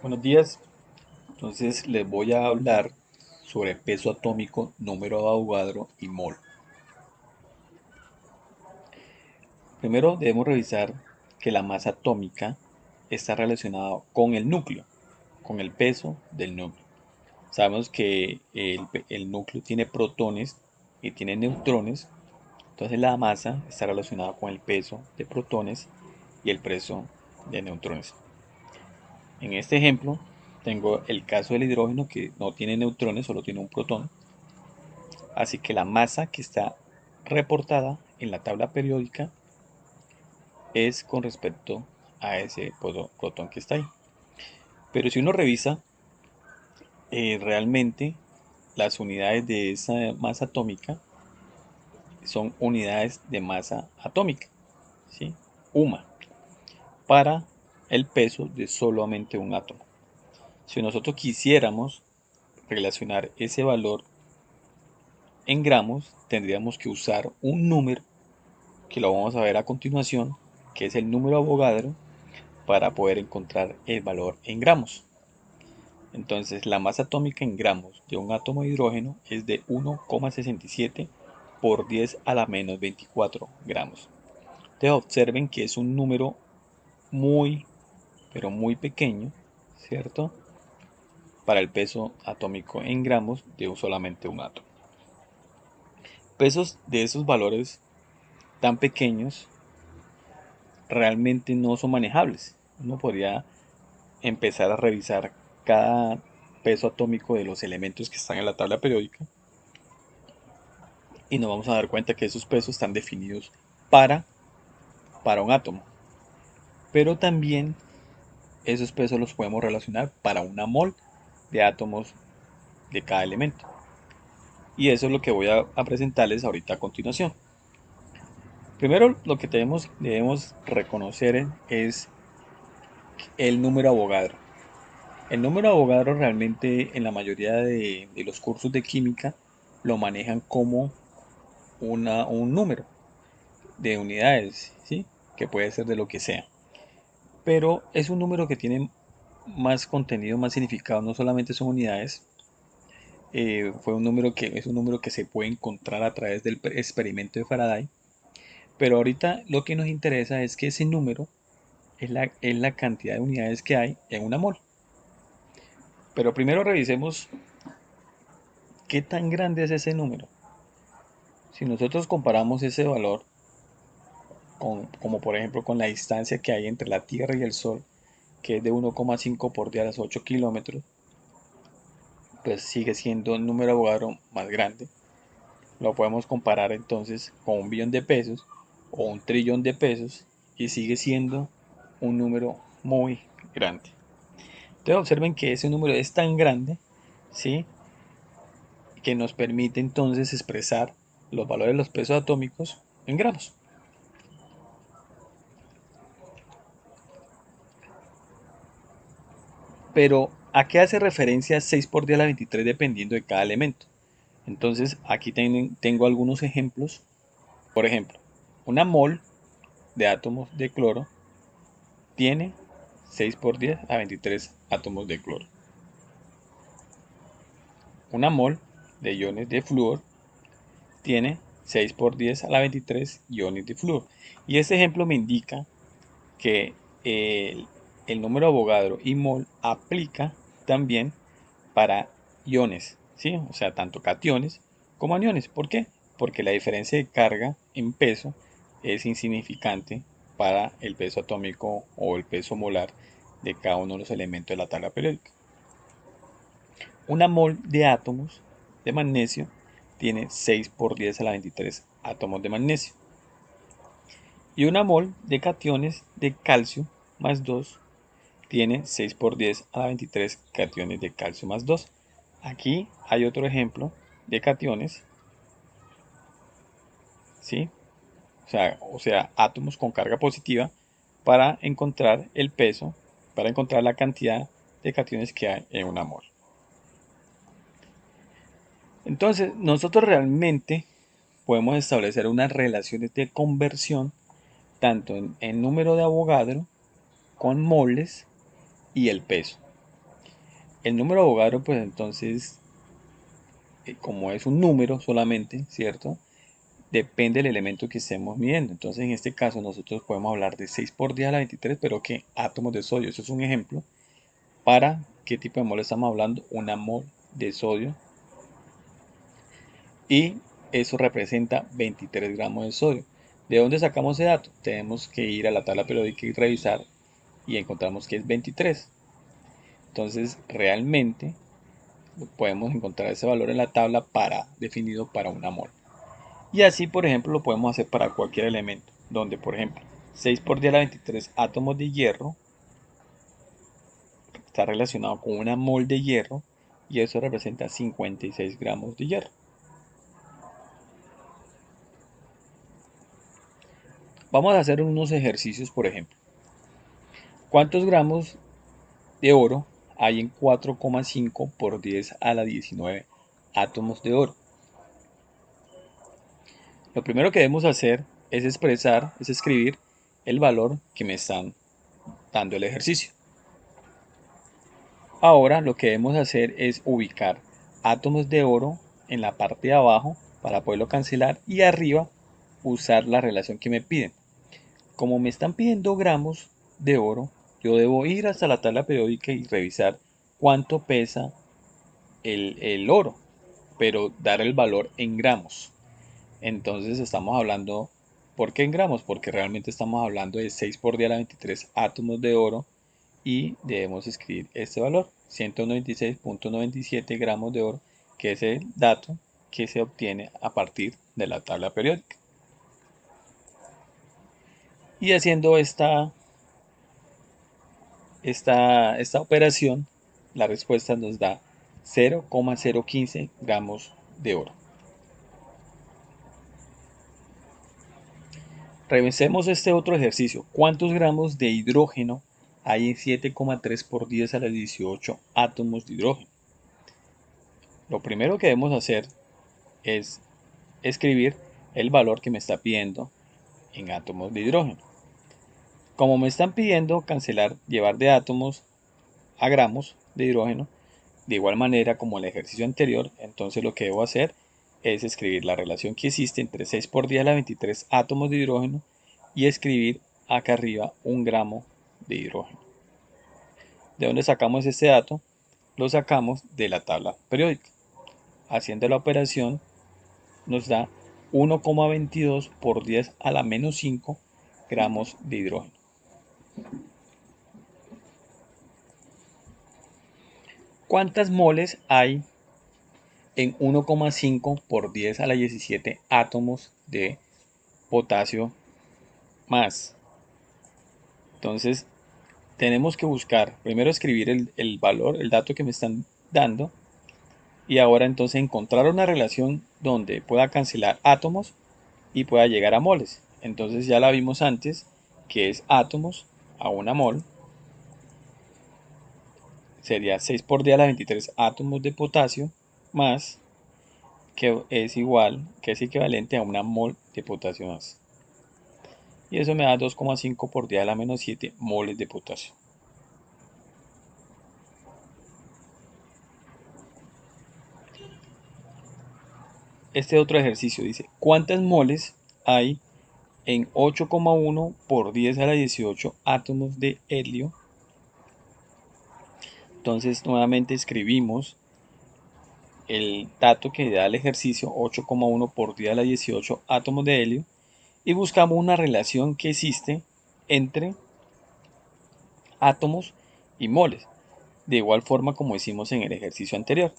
Buenos días. Entonces les voy a hablar sobre peso atómico, número de Avogadro y mol. Primero debemos revisar que la masa atómica está relacionada con el núcleo, con el peso del núcleo. Sabemos que el núcleo tiene protones y tiene neutrones, entonces la masa está relacionada con el peso de protones y el peso de neutrones. En este ejemplo tengo el caso del hidrógeno que no tiene neutrones, solo tiene un protón. Así que la masa que está reportada en la tabla periódica es con respecto a ese protón que está ahí. Pero si uno revisa, realmente las unidades de esa masa atómica son unidades de masa atómica, ¿sí? UMA, para el peso de solamente un átomo. Si nosotros quisiéramos relacionar ese valor en gramos, tendríamos que usar un número que lo vamos a ver a continuación, que es el número Avogadro, para poder encontrar el valor en gramos. Entonces, la masa atómica en gramos de un átomo de hidrógeno es de 1,67 por 10 a la menos 24 gramos. Entonces, observen que es un número muy, pero muy pequeño, ¿cierto? Para el peso atómico en gramos de solamente un átomo. Pesos de esos valores tan pequeños realmente no son manejables. Uno podría empezar a revisar cada peso atómico de los elementos que están en la tabla periódica y nos vamos a dar cuenta que esos pesos están definidos para, para un átomo. Pero también esos pesos los podemos relacionar para una mol de átomos de cada elemento. Y eso es lo que voy a presentarles ahorita a continuación. Primero lo que debemos reconocer es el número Avogadro. El número Avogadro realmente en la mayoría de los cursos de química lo manejan como un número de unidades, ¿sí? Que puede ser de lo que sea. Pero es un número que tiene más contenido, más significado, no solamente son unidades. Es un número que se puede encontrar a través del experimento de Faraday. Pero ahorita lo que nos interesa es que ese número es la cantidad de unidades que hay en una mol. Pero primero revisemos qué tan grande es ese número. Si nosotros comparamos ese valor como por ejemplo con la distancia que hay entre la Tierra y el Sol, que es de 1,5 por 10 a los 8 kilómetros, pues sigue siendo un número Avogadro más grande. Lo podemos comparar entonces con 1 billón de pesos o 1 trillón de pesos y sigue siendo un número muy grande. Entonces observen que ese número es tan grande, ¿sí? Que nos permite entonces expresar los valores de los pesos atómicos en gramos. Pero, ¿a qué hace referencia 6 por 10 a la 23 dependiendo de cada elemento? Entonces, aquí tengo algunos ejemplos. Por ejemplo, una mol de átomos de cloro tiene 6 por 10 a 23 átomos de cloro. Una mol de iones de flúor tiene 6 por 10 a la 23 iones de flúor. Y este ejemplo me indica que el número Avogadro y mol aplica también para iones, ¿sí? O sea, tanto cationes como aniones. ¿Por qué? Porque la diferencia de carga en peso es insignificante para el peso atómico o el peso molar de cada uno de los elementos de la tabla periódica. Una mol de átomos de magnesio tiene 6 por 10 a la 23 átomos de magnesio. Y una mol de cationes de calcio más 2 tiene 6 por 10 a la 23 cationes de calcio más 2. Aquí hay otro ejemplo de cationes, ¿sí? O sea, átomos con carga positiva para encontrar el peso, para encontrar la cantidad de cationes que hay en una mol. Entonces, nosotros realmente podemos establecer unas relaciones de conversión tanto en número de Avogadro con moles y el peso. El número de Avogadro, pues entonces, como es un número solamente, ¿cierto? Depende del elemento que estemos midiendo. Entonces, en este caso, nosotros podemos hablar de 6 por 10 a la 23, pero ¿qué? Átomos de sodio. Eso es un ejemplo. ¿Para qué tipo de mol estamos hablando? Una mol de sodio. Y eso representa 23 gramos de sodio. ¿De dónde sacamos ese dato? Tenemos que ir a la tabla periódica y revisar y encontramos que es 23. Entonces, realmente podemos encontrar ese valor en la tabla definido para una mol. Y así, por ejemplo, lo podemos hacer para cualquier elemento, donde, por ejemplo, 6 por 10 a la 23 átomos de hierro está relacionado con una mol de hierro y eso representa 56 gramos de hierro. Vamos a hacer unos ejercicios, por ejemplo. ¿Cuántos gramos de oro hay en 4,5 por 10 a la 19 átomos de oro? Lo primero que debemos hacer es escribir el valor que me están dando el ejercicio. Ahora lo que debemos hacer es ubicar átomos de oro en la parte de abajo para poderlo cancelar y arriba usar la relación que me piden. Como me están pidiendo gramos de oro, yo debo ir hasta la tabla periódica y revisar cuánto pesa el oro, pero dar el valor en gramos. Entonces estamos hablando, ¿por qué en gramos? Porque realmente estamos hablando de 6 por 10 a la 23 átomos de oro y debemos escribir este valor, 196.97 gramos de oro, que es el dato que se obtiene a partir de la tabla periódica. Y haciendo esta operación, la respuesta nos da 0,015 gramos de oro. Revisemos este otro ejercicio. ¿Cuántos gramos de hidrógeno hay en 7,3 por 10 a la 18 átomos de hidrógeno? Lo primero que debemos hacer es escribir el valor que me está pidiendo en átomos de hidrógeno. Como me están pidiendo cancelar, llevar de átomos a gramos de hidrógeno, de igual manera como el ejercicio anterior, entonces lo que debo hacer es escribir la relación que existe entre 6 por 10 a la 23 átomos de hidrógeno y escribir acá arriba un gramo de hidrógeno. ¿De dónde sacamos este dato? Lo sacamos de la tabla periódica. Haciendo la operación nos da 1,22 por 10 a la menos 5 gramos de hidrógeno. ¿Cuántas moles hay en 1,5 por 10 a la 17 átomos de potasio más? Entonces, tenemos que buscar, primero escribir el valor, el dato que me están dando, y ahora entonces encontrar una relación donde pueda cancelar átomos y pueda llegar a moles. Entonces ya la vimos antes, que es átomos a una mol, sería 6 por 10 a la 23 átomos de potasio más, que es equivalente a una mol de potasio más. Y eso me da 2,5 por 10 a la menos 7 moles de potasio. Este otro ejercicio dice, ¿cuántas moles hay en 8,1 por 10 a la 18 átomos de helio? Entonces nuevamente escribimos el dato que da el ejercicio, 8,1 por 10 a la 18 átomos de helio, y buscamos una relación que existe entre átomos y moles, de igual forma como hicimos en el ejercicio anterior.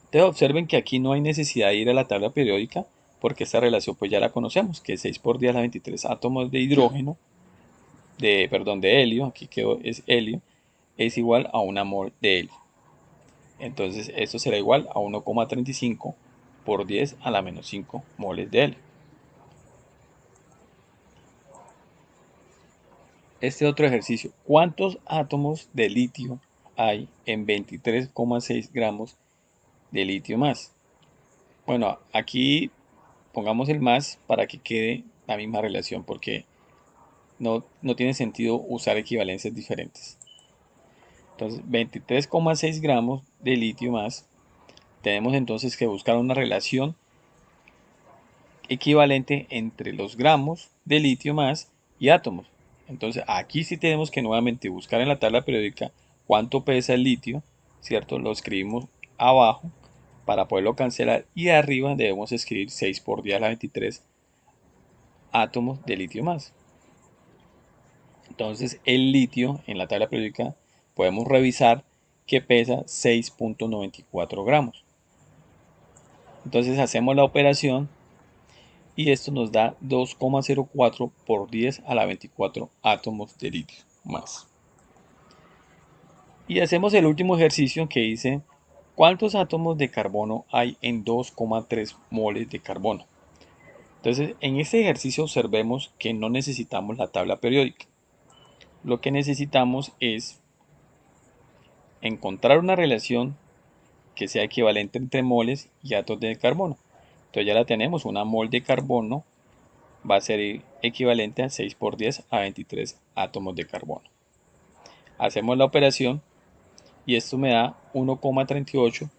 Entonces observen que aquí no hay necesidad de ir a la tabla periódica porque esta relación pues ya la conocemos, que es 6 por 10 a la 23 átomos de hidrógeno, de helio, aquí quedó, es helio, es igual a una mol de helio. Entonces esto será igual a 1,35 por 10 a la menos 5 moles de helio. Este otro ejercicio, ¿cuántos átomos de litio hay en 23,6 gramos de litio más? Bueno, aquí pongamos el más para que quede la misma relación porque no tiene sentido usar equivalencias diferentes. Entonces 23,6 gramos de litio más. Tenemos entonces que buscar una relación equivalente entre los gramos de litio más y átomos. Entonces aquí sí tenemos que nuevamente buscar en la tabla periódica cuánto pesa el litio, ¿cierto? Lo escribimos abajo para poderlo cancelar y arriba debemos escribir 6 por 10 a la 23 átomos de litio más. Entonces el litio en la tabla periódica podemos revisar que pesa 6,94 gramos. Entonces hacemos la operación y esto nos da 2,04 por 10 a la 24 átomos de litio más. Y hacemos el último ejercicio que dice ¿cuántos átomos de carbono hay en 2,3 moles de carbono? Entonces en este ejercicio observemos que no necesitamos la tabla periódica. Lo que necesitamos es encontrar una relación que sea equivalente entre moles y átomos de carbono. Entonces ya la tenemos, una mol de carbono va a ser equivalente a 6 por 10 a 23 átomos de carbono. Hacemos la operación y esto me da 1,38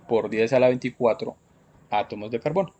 por 10 a la 24 átomos de carbono.